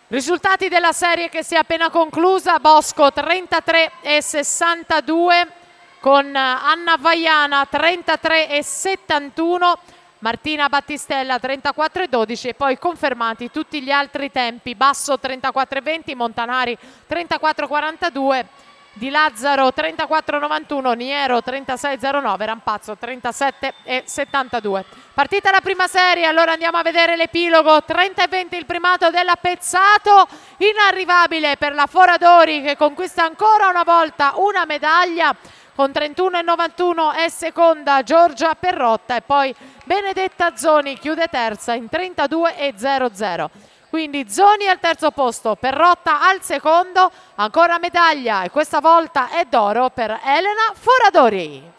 Risultati della serie che si è appena conclusa: Bosco 33,62 con Anna Vaiana 33,71, Martina Battistella 34,12 e poi confermati tutti gli altri tempi: Basso 34,20, Montanari 34,42, Di Lazzaro 34,91, Niero 36,09, Rampazzo 37,72. Partita la prima serie, allora andiamo a vedere l'epilogo. 30,20 il primato della Pezzato, inarrivabile per la Foradori che conquista ancora una volta una medaglia. Con 31,91 è seconda Giorgia Perrotta e poi Benedetta Zoni chiude terza in 32,00. Quindi Zoni al terzo posto, Perrotta al secondo, ancora medaglia e questa volta è d'oro per Elena Foradori.